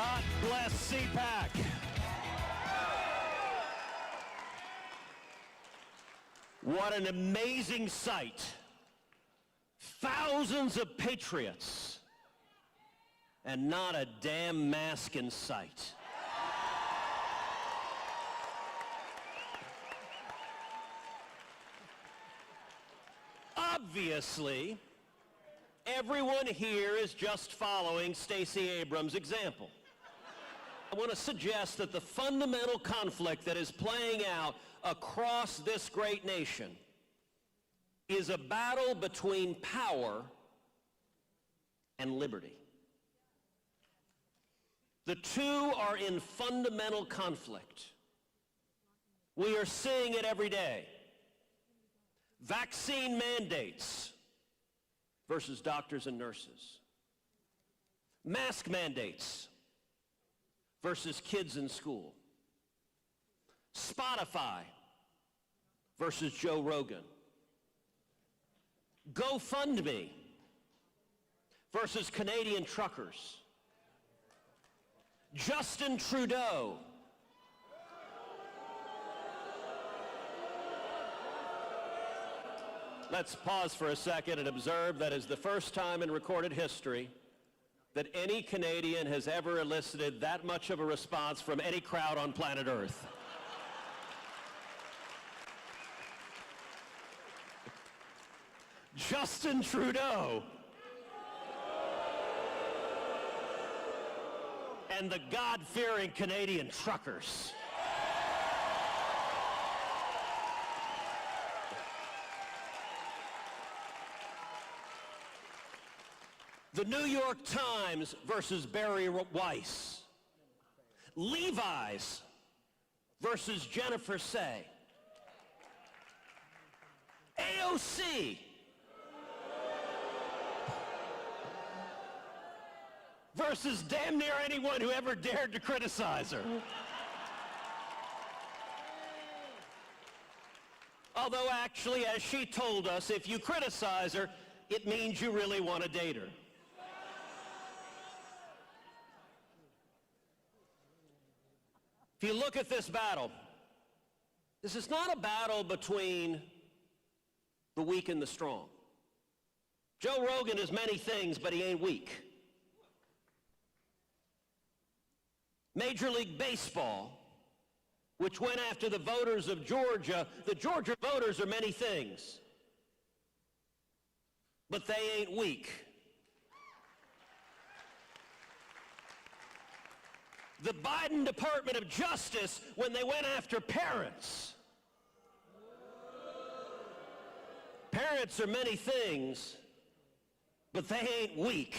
God bless CPAC. What an amazing sight. Thousands of patriots and not a damn mask in sight. Obviously, everyone here is just following Stacey Abrams' example. I want to suggest that the fundamental conflict that is playing out across this great nation is a battle between power and liberty. The two are in fundamental conflict. We are seeing it every day. Vaccine mandates versus doctors and nurses. Mask mandates versus kids in school. Spotify versus Joe Rogan. GoFundMe versus Canadian truckers. Justin Trudeau Let's pause for a second and observe that is the first time in recorded history that any Canadian has ever elicited that much of a response from any crowd on planet Earth. Justin Trudeau and the God-fearing Canadian truckers. The New York Times versus Barry Weiss. Levi's versus Jennifer Say. AOC versus damn near anyone who ever dared to criticize her. Although actually, as she told us, if you criticize her, it means you really want to date her. If you look at this battle, this is not a battle between the weak and the strong. Joe Rogan is many things, but he ain't weak. Major League Baseball, which went after the voters of Georgia, the Georgia voters are many things, but they ain't weak. The Biden Department of Justice, when they went after parents. Parents are many things, but they ain't weak.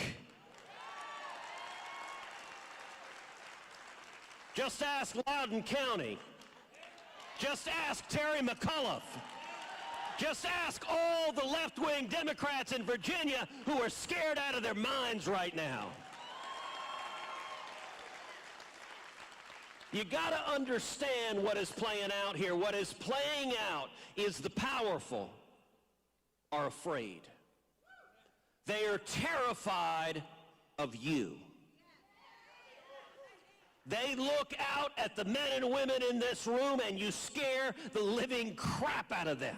Just ask Loudoun County. Just ask Terry McAuliffe. Just ask all the left-wing Democrats in Virginia who are scared out of their minds right now. You got to understand what is playing out here. What is playing out is the powerful are afraid. They are terrified of you. They look out at the men and women in this room and you scare the living crap out of them.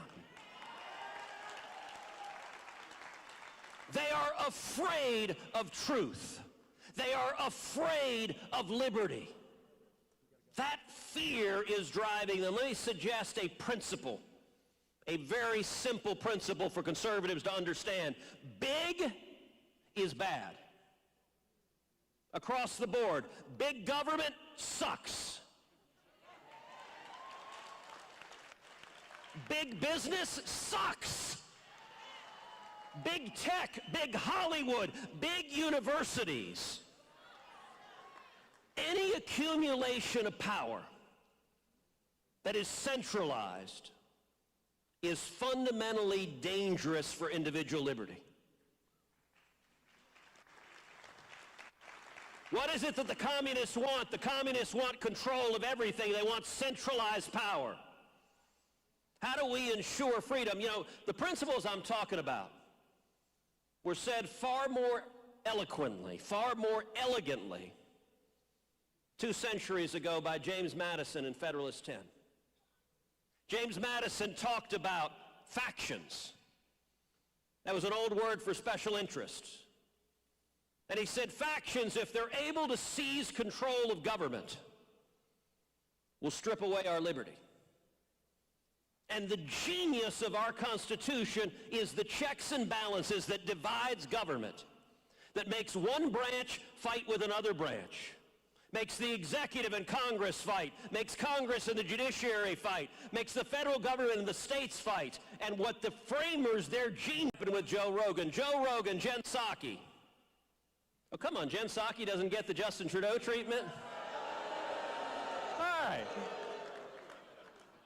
They are afraid of truth. They are afraid of liberty. That fear is driving them. Let me suggest a principle, a very simple principle for conservatives to understand. Big is bad. Across the board, big government sucks. Big business sucks. Big tech, big Hollywood, big universities. Any accumulation of power that is centralized is fundamentally dangerous for individual liberty. What is it that the communists want? The communists want control of everything. They want centralized power. How do we ensure freedom? You know, the principles I'm talking about were said far more eloquently, far more elegantly 2 centuries ago by James Madison in Federalist 10. James Madison talked about factions. That was an old word for special interests. And he said factions, if they're able to seize control of government, will strip away our liberty. And the genius of our Constitution is the checks and balances that divides government, that makes one branch fight with another branch, makes the executive and Congress fight, makes Congress and the judiciary fight, makes the federal government and the states fight. And what the framers, their genius with Joe Rogan, Jen Psaki. Oh, come on, Jen Psaki doesn't get the Justin Trudeau treatment? All right.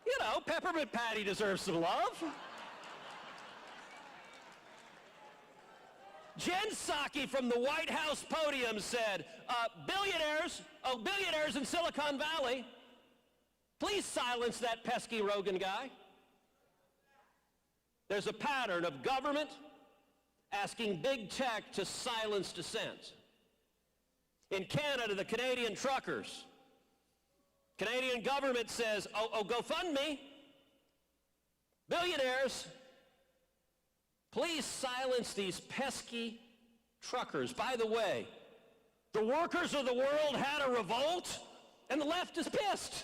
You know, Peppermint Patty deserves some love. Jen Psaki from the White House podium said, billionaires in Silicon Valley, please silence that pesky Rogan guy. There's a pattern of government asking big tech to silence dissent. In Canada, the Canadian truckers, Canadian government says, GoFundMe, billionaires, please silence these pesky truckers. By the way, the workers of the world had a revolt, and the left is pissed.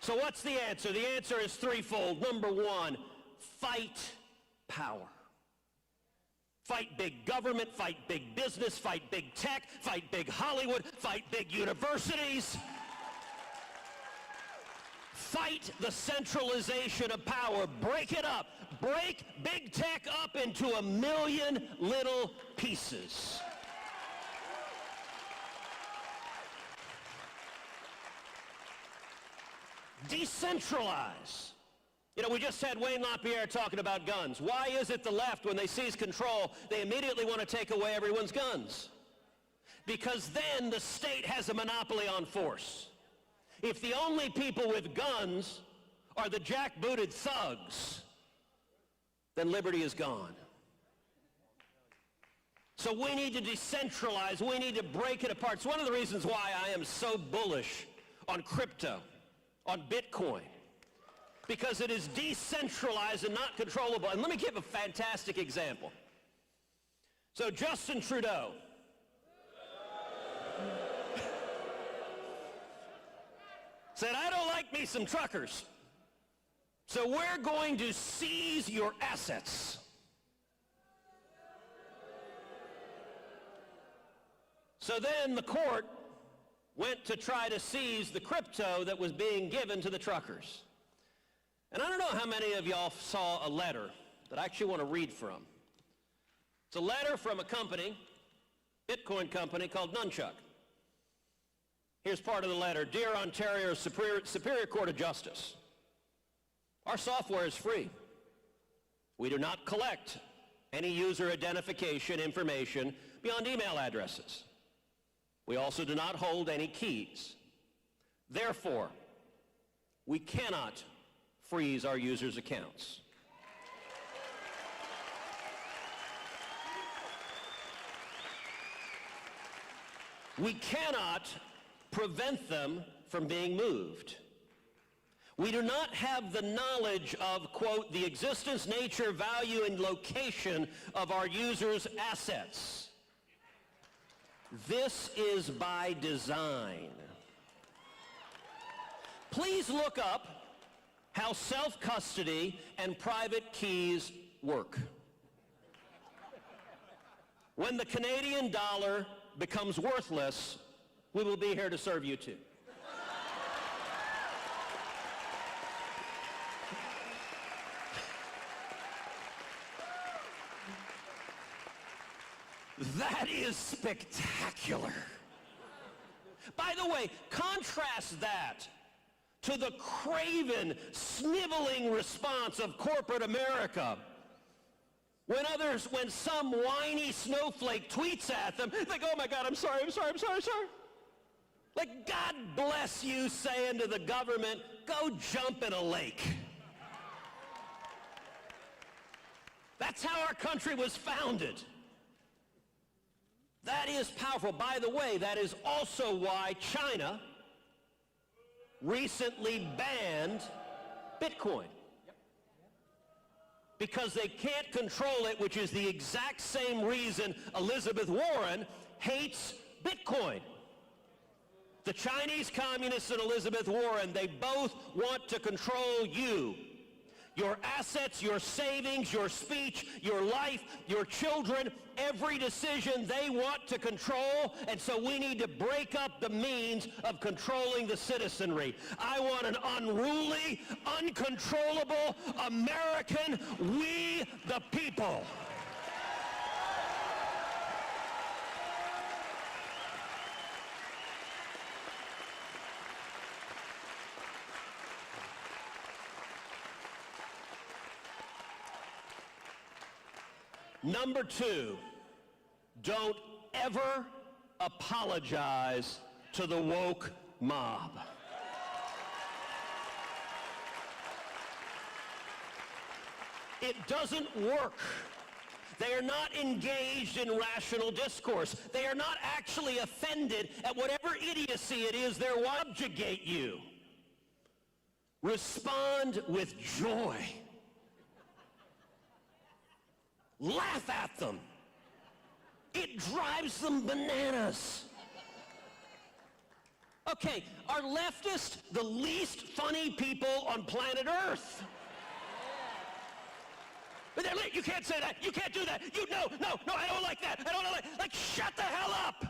So what's the answer? The answer is threefold. Number one, fight power. Fight big government, fight big business, fight big tech, fight big Hollywood, fight big universities. Fight the centralization of power. Break it up. Break big tech up into a million little pieces. Decentralize. You know, we just had Wayne LaPierre talking about guns. Why is it the left, when they seize control, they immediately want to take away everyone's guns? Because then the state has a monopoly on force. If the only people with guns are the jackbooted thugs, then liberty is gone. So we need to decentralize. We need to break it apart. It's one of the reasons why I am so bullish on crypto, on Bitcoin, because it is decentralized and not controllable. And let me give a fantastic example. So Justin Trudeau said, I don't like me some truckers, so we're going to seize your assets. So then the court went to try to seize the crypto that was being given to the truckers. And I don't know how many of y'all saw a letter that I actually want to read from. It's a letter from a company, Bitcoin company called Nunchuck. Here's part of the letter. Dear Ontario Superior Court of Justice, our software is free. We do not collect any user identification information beyond email addresses. We also do not hold any keys. Therefore, we cannot freeze our users' accounts. We cannot prevent them from being moved. We do not have the knowledge of, quote, the existence, nature, value, and location of our users' assets. This is by design. Please look up how self-custody and private keys work. When the Canadian dollar becomes worthless, we will be here to serve you too. That is spectacular. By the way, contrast that to the craven, sniveling response of corporate America. When some whiny snowflake tweets at them, they go, oh my God, I'm sorry. Like, God bless you saying to the government, go jump in a lake. That's how our country was founded. That is powerful. By the way, that is also why China recently banned Bitcoin. Because they can't control it, which is the exact same reason Elizabeth Warren hates Bitcoin. The Chinese communists and Elizabeth Warren, they both want to control you. Your assets, your savings, your speech, your life, your children, every decision they want to control, and so we need to break up the means of controlling the citizenry. I want an unruly, uncontrollable American, we the people. Number two, don't ever apologize to the woke mob. It doesn't work. They are not engaged in rational discourse. They are not actually offended at whatever idiocy it is they're watching subjugate you. Respond with joy. Laugh at them. It drives them bananas. Okay, are leftists the least funny people on planet Earth? But you can't say that. You can't do that. No, I don't like that. I don't like, shut the hell up.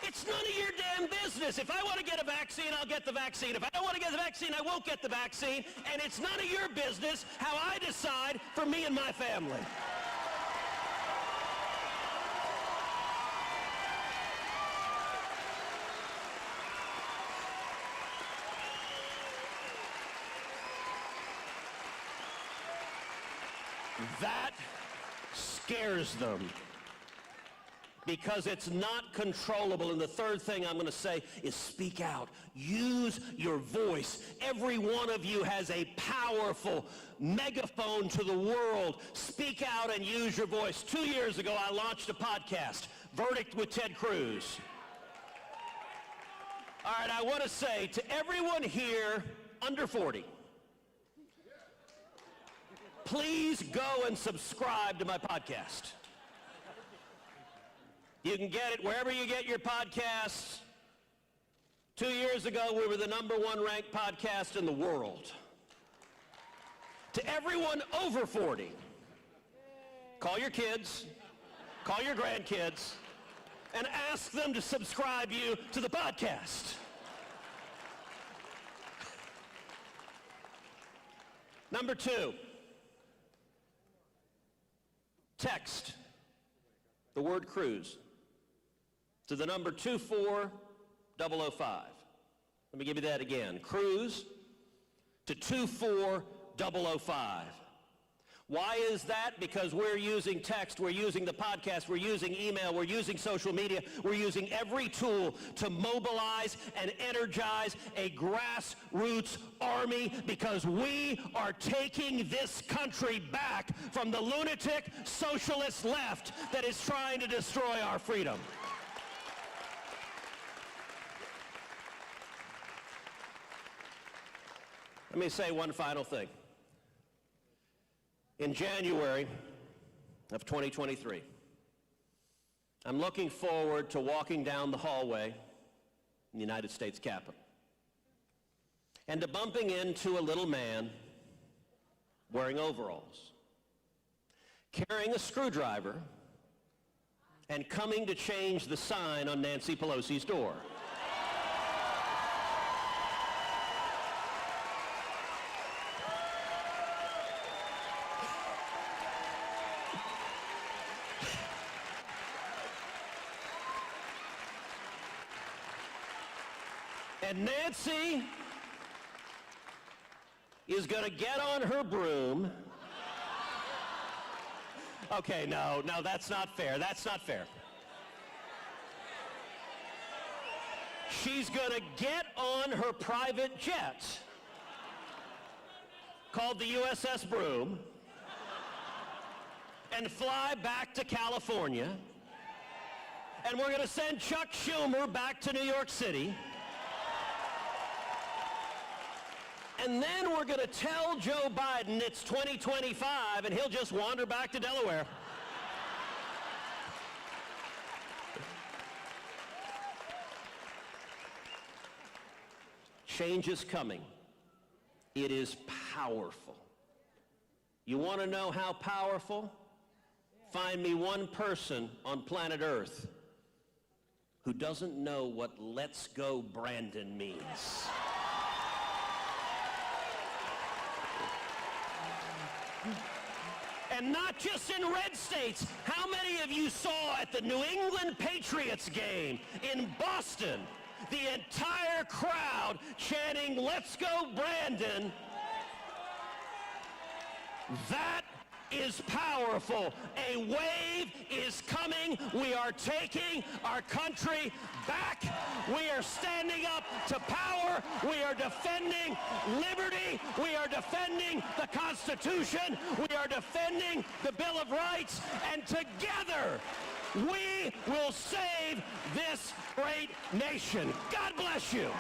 It's none of your damn business. If I want to get a vaccine, I'll get the vaccine. If I don't want to get the vaccine, I won't get the vaccine. And it's none of your business how I decide for me and my family. That scares them. Because it's not controllable. And the third thing I'm going to say is speak out. Use your voice. Every one of you has a powerful megaphone to the world. Speak out and use your voice. 2 years ago, I launched a podcast, Verdict with Ted Cruz. All right, I want to say to everyone here under 40, please go and subscribe to my podcast. You can get it wherever you get your podcasts. 2 years ago, we were the #1 ranked podcast in the world. To everyone over 40, call your kids, call your grandkids, and ask them to subscribe you to the podcast. Number 2, text the word Cruz to the number 24005. Let me give you that again. Cruz to 24005. Why is that? Because we're using text, we're using the podcast, we're using email, we're using social media, we're using every tool to mobilize and energize a grassroots army, because we are taking this country back from the lunatic socialist left that is trying to destroy our freedom. Let me say one final thing. In January of 2023, I'm looking forward to walking down the hallway in the United States Capitol and to bumping into a little man wearing overalls, carrying a screwdriver, and coming to change the sign on Nancy Pelosi's door. And Nancy is going to get on her broom. Okay, no, that's not fair. That's not fair. She's gonna get on her private jet, called the USS Broom, and fly back to California. And we're gonna send Chuck Schumer back to New York City. And then we're gonna tell Joe Biden it's 2025 and he'll just wander back to Delaware. Change is coming. It is powerful. You want to know how powerful? Find me one person on planet Earth who doesn't know what "Let's Go Brandon" means. And not just in red states. How many of you saw at the New England Patriots game in Boston the entire crowd chanting "Let's go Brandon"? That is powerful. A wave is coming. We are taking our country back. We are standing up to power. We are defending liberty. We are defending the Constitution. We are defending the Bill of Rights. And together, we will save this great nation. God bless you.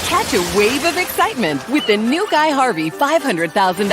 Catch a wave of excitement with the new Guy Harvey $500,000